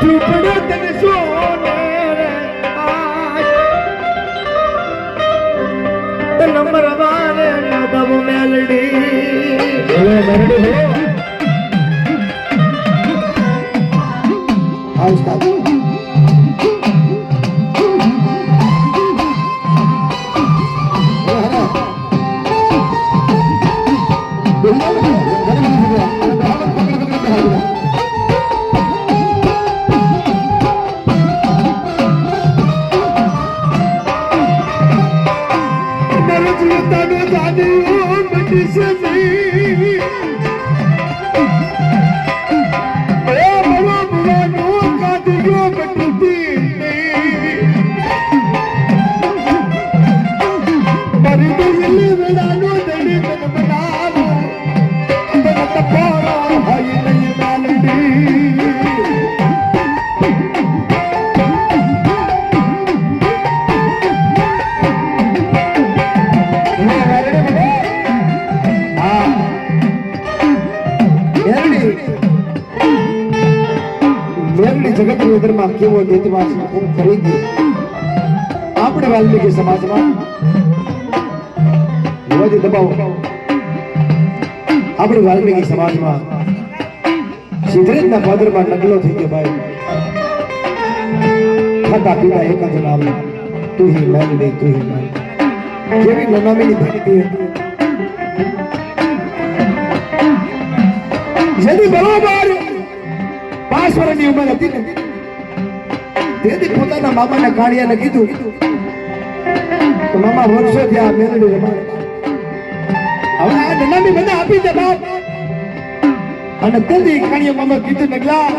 ઝૂંપડો તને સોને નંબર વારે નદબ મેલડી જગત ની અંદર માં કેવો દેતવાસ હું કરી દે આપણે વાલ્મીકી સમાજમાં વિવાદી દબાવ આપણે વાલ્મીકી સમાજમાં સિદ્ધરેજના પાદરમાં નગલો થઈ ગયો ભાઈ ખાતા પીતા એક જ નામ તું હી મેલડી તું હી મેલડી કેવી નનામીની ભક્તિ જેની બરોબર 5 વર્ષની ઉંમર હતી ને તેથી પોતાના મામાના કાળિયાને કીધું તો મામા વર્ષો થયા મેલડી રમાડે હવે આ નનામી મને આપી દે બાપ અને તેથી કાળિયા મામા કીધું નગલા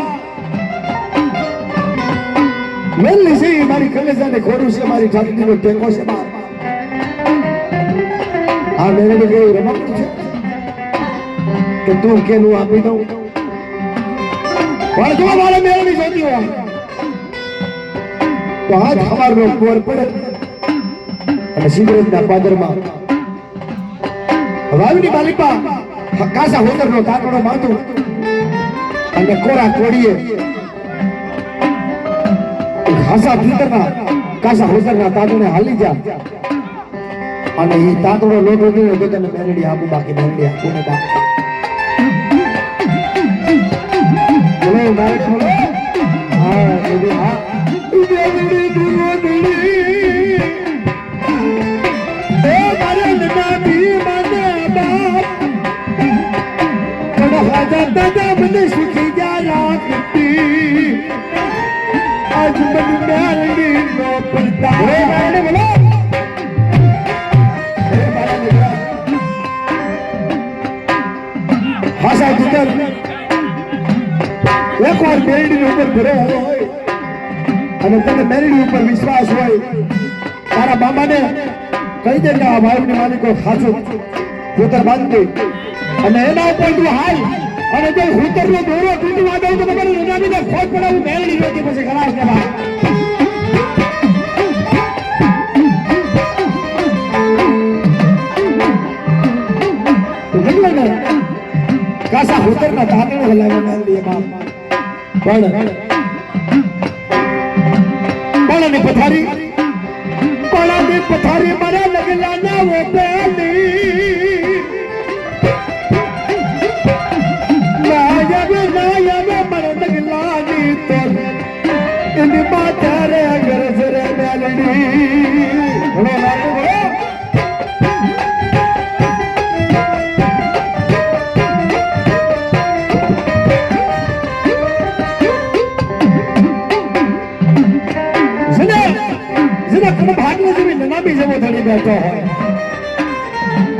મેલડી છે મારી કલેજાને ખોડું છે મારી ઠાકડીનો ટેકો છે બાપ આ મેલડી ગઈ રમાડતું છે કે તું કેનું આપી દઉં પણ જો મારે મેળવી જોતી હોય તો હાથ હવારનો કોર પડે અને સિગરેટના પાદરમાં વાવની માલિકા કાસા હોતરનો તાકડો બાંધું અને કોરા કોડીએ ઘાસા ભીતરના કાસા હોતરના તાકડે હાલી જા અને એ તાકડો લોટો દીને તો તને મેલડી આપું બાકી મેલડી આપું ને બાકી બોલો નાયક બોલો હા દીદી હા મેલડી દુરો દીડી એ મારે નનામી મને બાપ કણ હાજર દાદા મને સુખી જા રાખતી આજ મને મેલડી નો પડતા એ મેલડી બોલો હાસા જીતર એક વાર મેલડી ઉપર ભરો હોય અને તને મેલડી ઉપર વિશ્વાસ હોય તારા મામાને કહી દે કે આ વાયુની માલિકો ખાચો ભૂતર બાંધી અને એના ઉપર તું હાલ અને જો ભૂતરનો દોરો તૂટવા દઉં તો તમારી રજામીને ખોટ પડાવું મેલડી રોકી પછી ખલાસ ને બા કાસા ભૂતરના તાતણે હલાવે મેલડી બાપ પળની પથારી મારા લગલા ના વો પેલી નાયબ મારા લગલા ની તો એની માતા રે ગરજ રે મેલડી બોલો નાતો બોલો ભાગને જેવી નનામી જેવો ધણી બેઠો હોય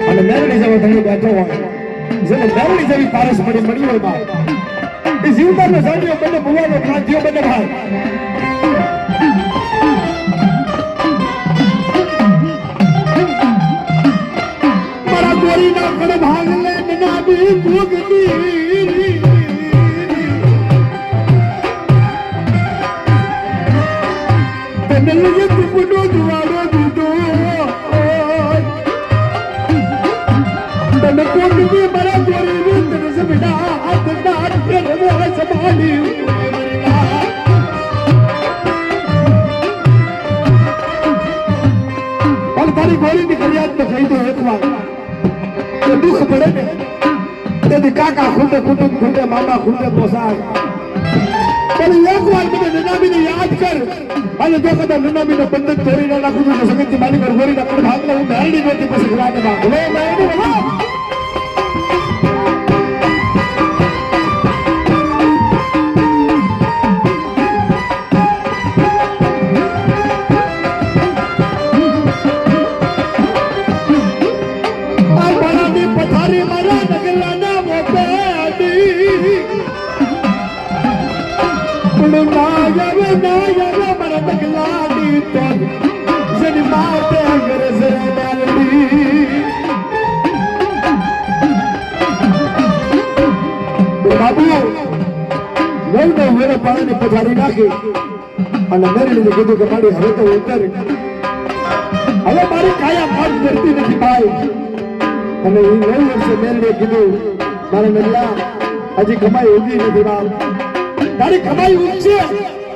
અને મેલડી જેવો ધણી બેઠો હોય જેને મેલડી જેવી પારસ મળી હોય બાપ એ જીવતાનો જાણ્યો બંને ભુવાનો ખાધ્યો બંને ભાઈ મારા ગોરીના કણ ભાગ લે નનામી ભોગતી નલજે તુપડો દુવાડો દીધો તને કોટની મારા ગોરી તને સમડા હાથ ના કે રવો સંભાળી તારી ગોરીની ફરિયાદ તો કહી દો એકવાર તો દુઃખ પડે ને તેથી કાકા ખૂટે કુટુંબ ખૂટે મામા ખૂટે પોસાય પણ એકવાર મને નનામીને યાદ કર અને જો કદાચ નનામીને બંધન તોડી ના નાખું તો સગતથી મારી પર ગોરીના પણ ભાગ હું મેરડી ગોતી પછી લાગે ભાગ હવે મેરડી બોલો પાણી પથારી નાખી અને મેરડીને કીધું કે મારી હવે તો ઉતર હવે મારી કાયા ભાગ કરતી નથી ભાઈ અને એ 9 વર્ષે મેરડીએ કીધું મારે નલ્લા હજી કમાઈ ઉગી નથી બાપ તારી કમાઈ ઉગશે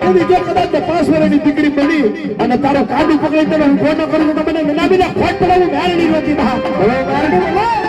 એની જો કદાચ 5 વર્ષની દીકરી બની અને તારો કાંડું પકડી તને હું ફોન કરું તો મને નનામીને ખોટ પડાવું મેરડી નથી બાપ હવે મેરડી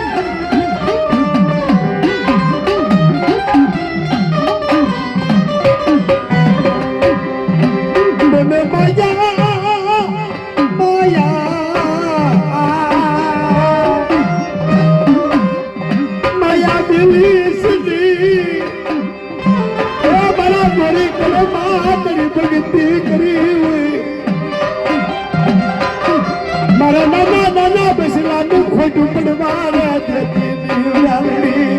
મારા નાના નાના બેસલાનું ખોટું પડવા જતી દીવાલી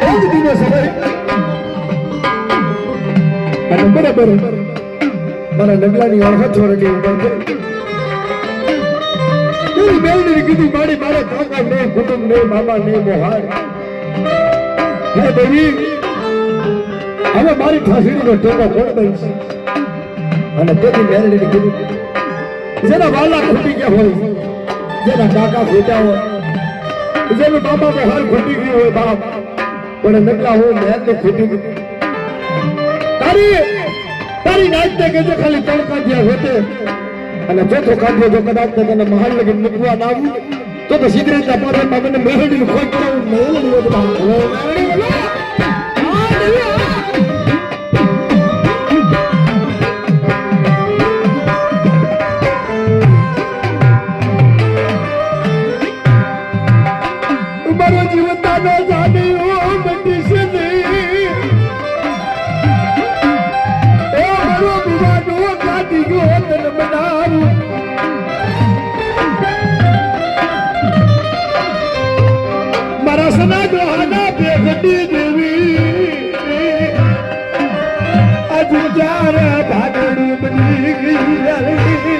એક દિવસ અને બરાબર મારા નગલાની અળહત વળગી ઉપર મેલડી કીધું મારી મારે કાકા નહીં કુટુંબ નહીં મામા નહીં મોહાર હે દેવી હવે મારી ફાંસીનો ટેકો કોણ દઈશ અને તેથી મેલડીને કીધું જેના વાલા ખૂટી ગયા હોય જેના કાકા ખૂટ્યા હોય જેનું મામા મોહાર ખૂટી ગયું હોય બાપ પણ નકલા હું મેલ તો ખૂટી ગયું તારી નાચતે કે જે ખાલી તડકા જ્યાં હોતે અને ચોથો કાઢ્યો જો કદાચ તને મહાલ લગી મૂકવા ના આવું તો સિગરેટના પાદરમાં મને મેરડીનું ખોટ કરાવું મેરડી મારો જીવતાનો જાણ્યો બટીશ નહીં એ મારો વિવાદો કાઢી ગયો તને બનાવું મારા સના ગ્રહના બેગડી દેવી આજ જ્યારે ભાગડું બની ગઈ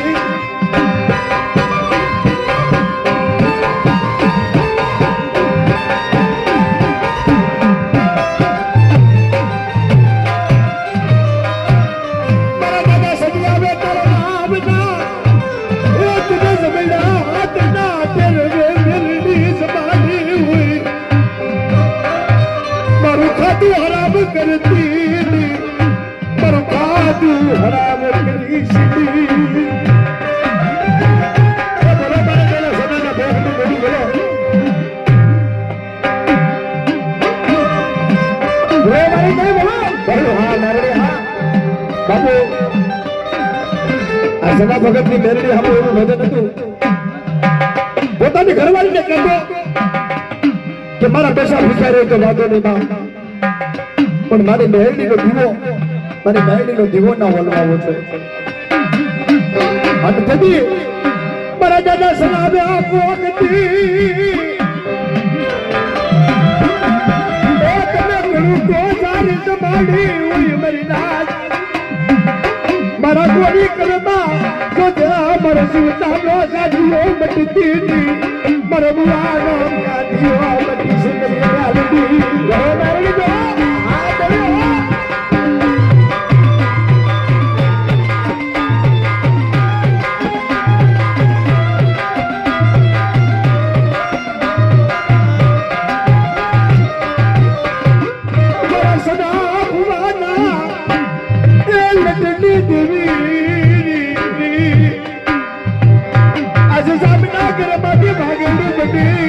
સગા ભગતની મેરડી સામે એવું ભજન હતું પોતાની ઘરવાળીને કહેતો કે મારા પૈસા ભૂખ્યા રહે તો વાંધો નહીં બા પણ મારી મેરડીનો દીવો ના વલવાવો છે અને તેથી મારા દાદા સલામે આપો વખતી તમે ઘણું તો સારી સંભાળી હોય મારી નાચ મારા ગોરી કરમાં જો ત્યાં મારા સુતાનો સાધીઓ મટતી મારા બુવાનો કાઢીઓ મટી સુંદરી ગાલડી મારી ગો આ કર્યો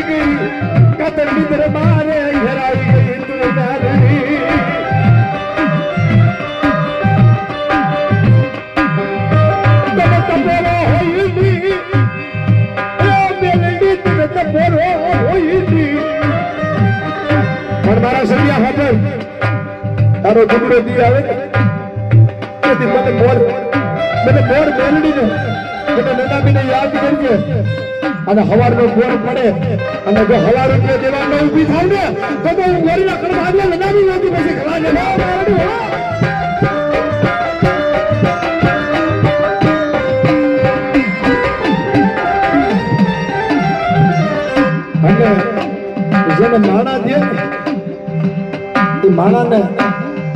આવી ગઈ કતર મિત્ર મારે હરાઈ ગઈ તું નારણી તને તપેલો હોય ની મેલડી તને તપેલો હોય ની પણ મારા સરિયા હાથર તારો ટુકડો દી આવે તેથી મને મોર મેલડી ને મને નનામીને યાદ કરજે અને હવારનો ગોળ પડે અને જો હવાર રૂપિયા દેવાનો ઊભી થાય ને તો હું ગોળીના કરવા આવ્યા નનામી નહોતી પછી ખલા લેવા અને જેને માણા દે એ માણાને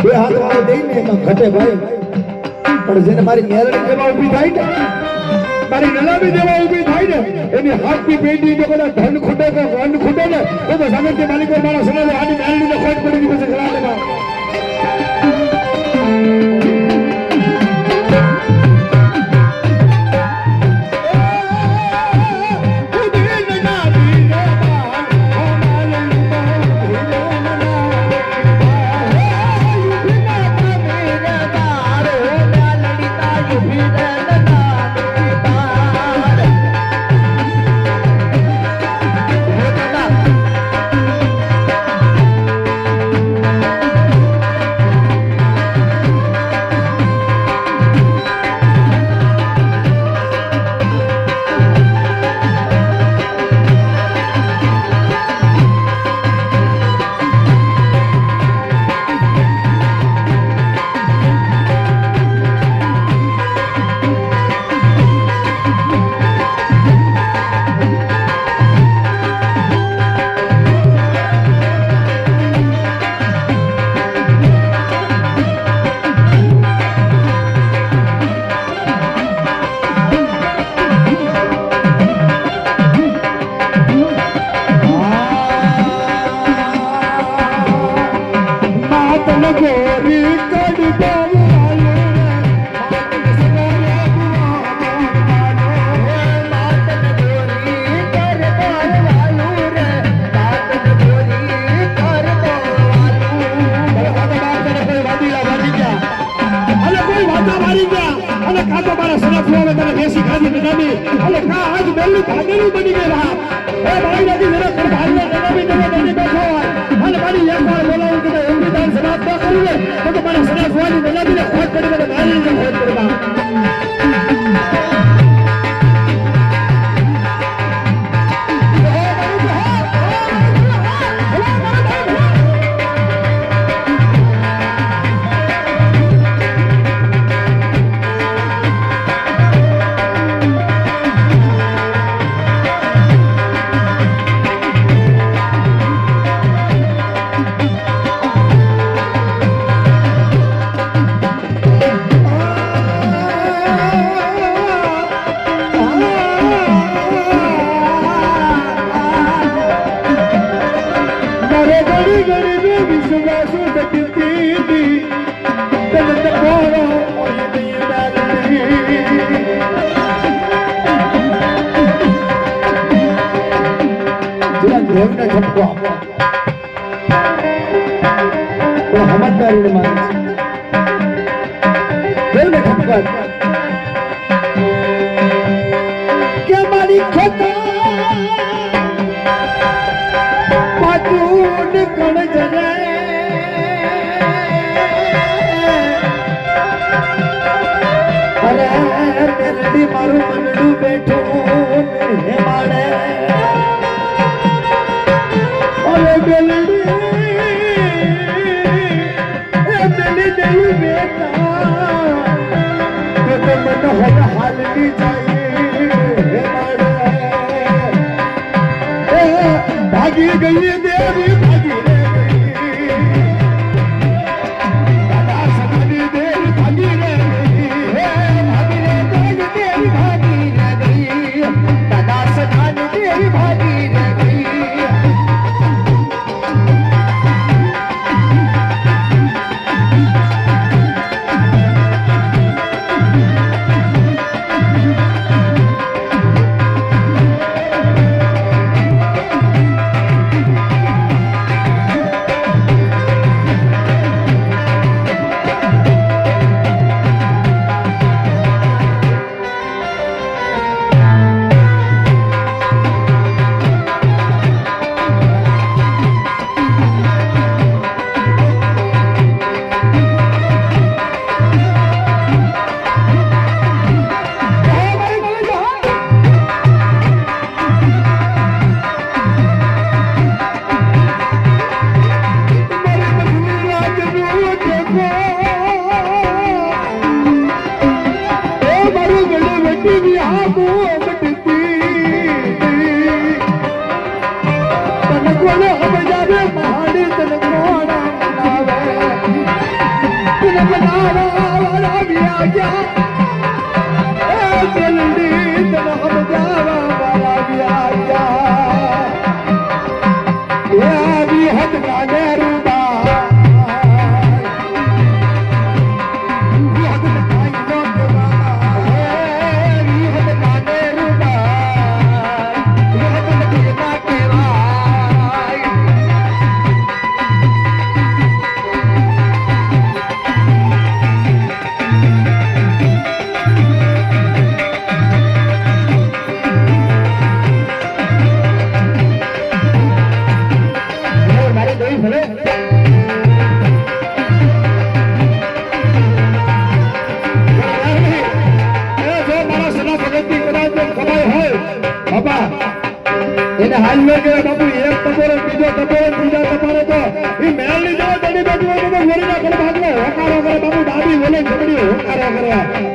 બે હાથ વાળો દઈને એમાં ઘટે ભાઈ પણ જેને મારી મેલડી દેવા ઊભી થાય ને મારી નલામી દેવા ઊભી થાય ને એની હાથની પેઢી જો કદાચ ધન ખૂટે કે અન્ન ખૂટે ને તો સામે માલિકો મારા સને આની મેલડીને ખોટ પડી પછી ખરા લેવા भागी गई देवी भागी रे दादा सगनी देवी भागी रे भागी रे देवी भागी रे गई दादा सगनी देवी भागी रे गई એને હાલ નો કે બાપુ એક ટપોરો બીજો ટપોરો બીજા ટપોરો તો ઈ મેલની જો દડી બેઠો તો વરીના કર ભાગનો હોકારો કરે બાપુ ડાબી બોલે છોડી હોકારો કરે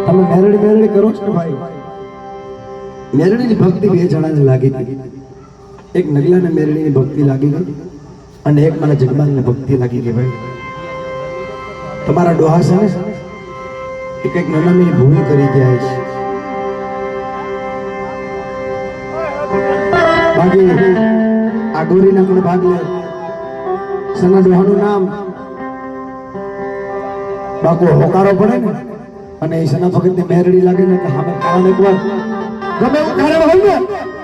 તમે મેરડી મેરડી કરો છો ભાઈ મેરડીની ભક્તિ બે જણાને લાગી હતી એક નગલાને મેરડીની ભક્તિ લાગી ગઈ અને એક મને જગમાલની ભક્તિ લાગી ગઈ ભાઈ તમારા ડોહા છે એ કંઈક નાનામીની ભૂલ કરી જાય છે બાકી આ ગોરીના કોણ ભાગ લે સના ડોહાનું નામ બાકો હોકારો પડે ને અને એ સના ભગત ની મેરડી લાગે ને એટલે હામે કારણ એકવાર ગમે એવું કારણ હોય ને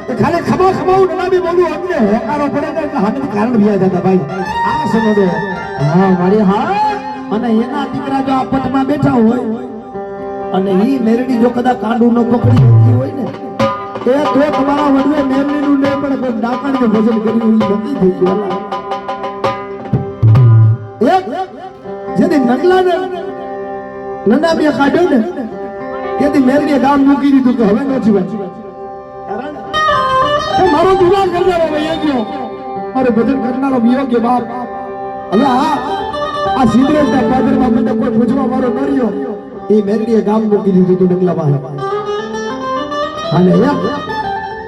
તો ખાલી ખબા ખબાવું નામી બોલું અમને હોકારો પડે ને એટલે હામે કારણ વ્યા જતા ભાઈ આ સમજો હા મારી હા અને એના દીકરા જો આપતમાં બેઠા હોય અને ઈ મેરડી જો કદા કાંડુ નો પકડી હતી હોય ને એ તો તમારા વડવે મેરડી નું ને પણ ડાકણ કે ભજન કર્યું ઈ નથી થઈ ગયું એક જેથી નગલા ને નંદા બે કાઢ્યો ને તેથી મેરડીએ ગામ મૂકી દીધું કે હવે નથી ભાઈ મારો દુલા કરનારો ભાઈ ગયો મારે ભજન કરનારો યોગ્ય બાપ હવે આ સિદ્ધેશના પાદરમાં મને કોઈ પૂછવા મારો નર્યો એ મેરડીએ ગામ મૂકી દીધું તું ડંગલામાં અને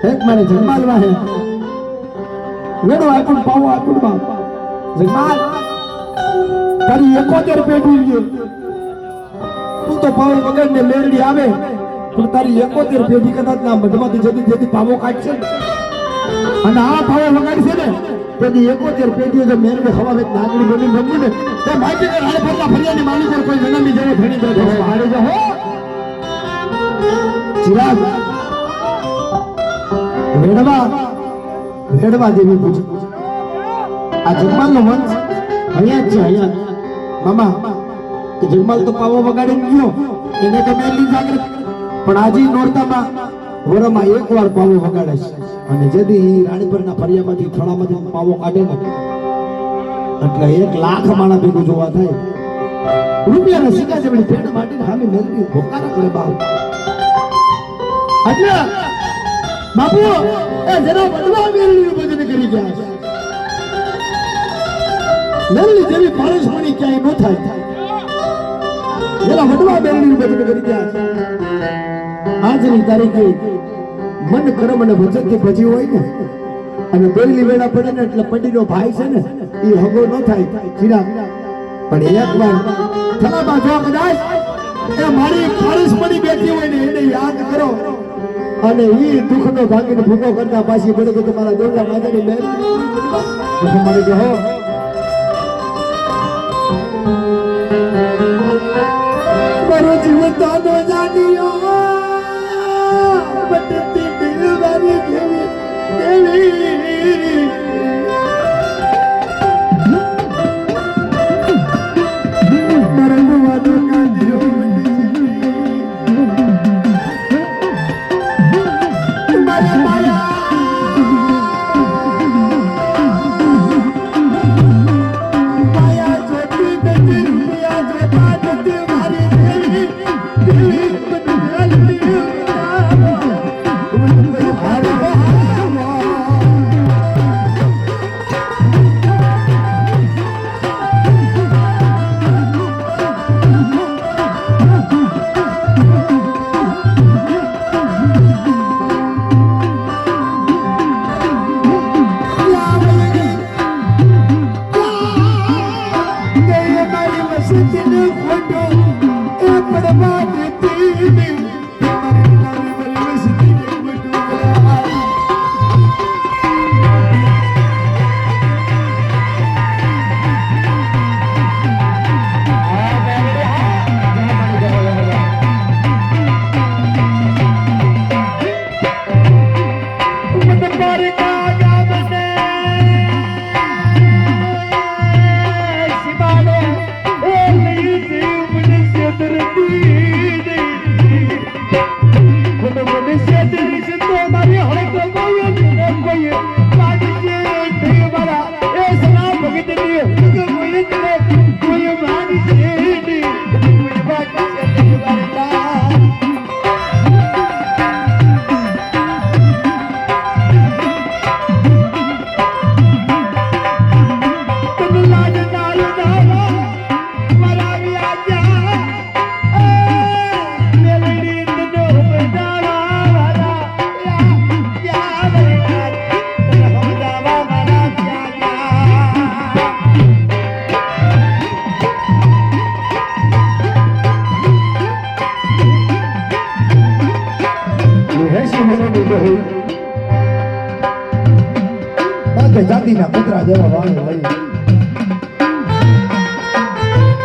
એક મારે જન્માલવા હે વેડો આપણ પાવો આપણ બાપ જગમાલ તારી 71 પેઢી છે તું તો પાવ વગર ને મેરડી આવે પણ તારી 71 પેઢી કદાચ ના મધમાંથી જતી પાવો કાઢશે અને આ પાવો વગાડશે ને તેની 71 પેઢીઓ જો મેરડી હવાવે નાગડી બની બની ને તો માટી કે રાડે ફરલા ફરિયાની માલિકો કોઈ જન્મી જેવો ભણી દે હાડે જો હો ચિરાગ વેડવા દેવી પૂછે આ જગમાલ નો વંશ અહીંયા જ છે અહીંયા મામા કે જગમાલ તો પાવો વગાડીને ગયો એને તો મેલી જાગૃત પણ આજે નોરતામાં વરમાં એકવાર પાવો વગાડે છે અને જેથી રાણીપરના ફરિયામાંથી થોડામાંથી પાવો કાઢે ને એટલે 1 લાખ માણા ભેગું જોવા થાય રૂપિયાના સિક્કા જેવડી પેડ માટીને હામી મેલડી હોકારા કરે બાપ એટલે બાપુ એ જરા વડવા મેલડીનું ભજન કરી ગયા છે મેલડી જેવી પારસમણી ક્યાંય ન થાય જરા વડવા મેલડીનું ભજન કરી ગયા છે આજની તારીખે મન કર્મ અને વચનથી ભજી હોય ને અને બેલી વેળા પડે ને એટલે પંડીનો ભાઈ છે ને એ હગો ન થાય ચિરાગ પણ એકવાર થલામાં જો કદાચ એ મારી પારસમણી બેઠી હોય ને એને યાદ કરો અને ઈ દુઃખનો ભાગીને ભૂકો કરતા પાછી પડે તો તમારા દોરડા માતાની મહેર મારે જો મારો જીવતાનો જાણ્યો બટતી દિલવારી કેવી મરણવાનો કાંદિયો જાતિના કૂતરા જેવા વાળો લઈ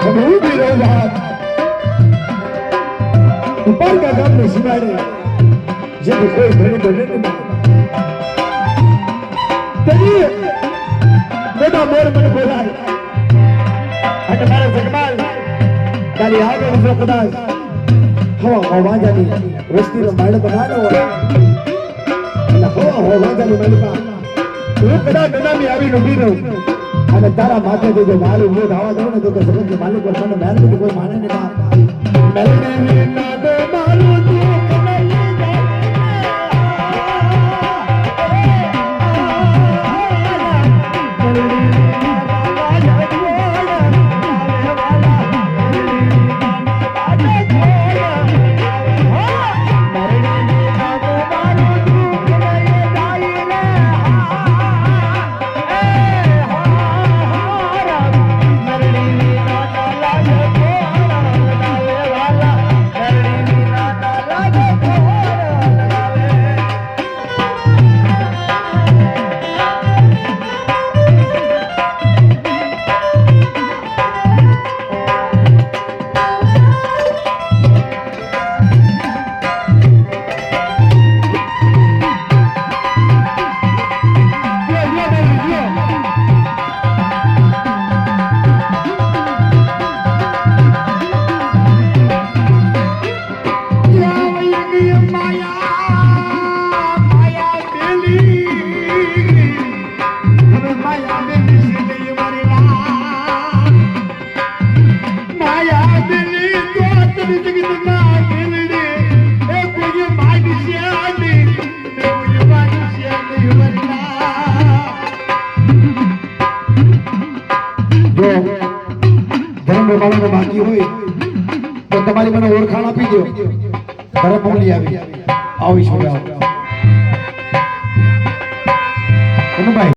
ઉભી રહો વાત ઉપાડકા ગામને સિવાડે જે કોઈ ઘણી બને તેની મોટા મોર મને બોલાય અને મારા જગમાલ તારી આગળ જો કદાચ હવા વાંજાની વસ્તીનો માળ બનાવ્યો હોય અને હવા વાંજાની માલિકા હું કદાચ નનામી આવીને ઉભી રહું અને તારા માથે જો મારું મોઢ આવવા દઉં ને તો જગત માલિક મને મહેર કોઈ માને ને તો તમારી મને ઓળખાણ આપી દો ઘરે મોકલી આવી આવીશ હવે કનુભાઈ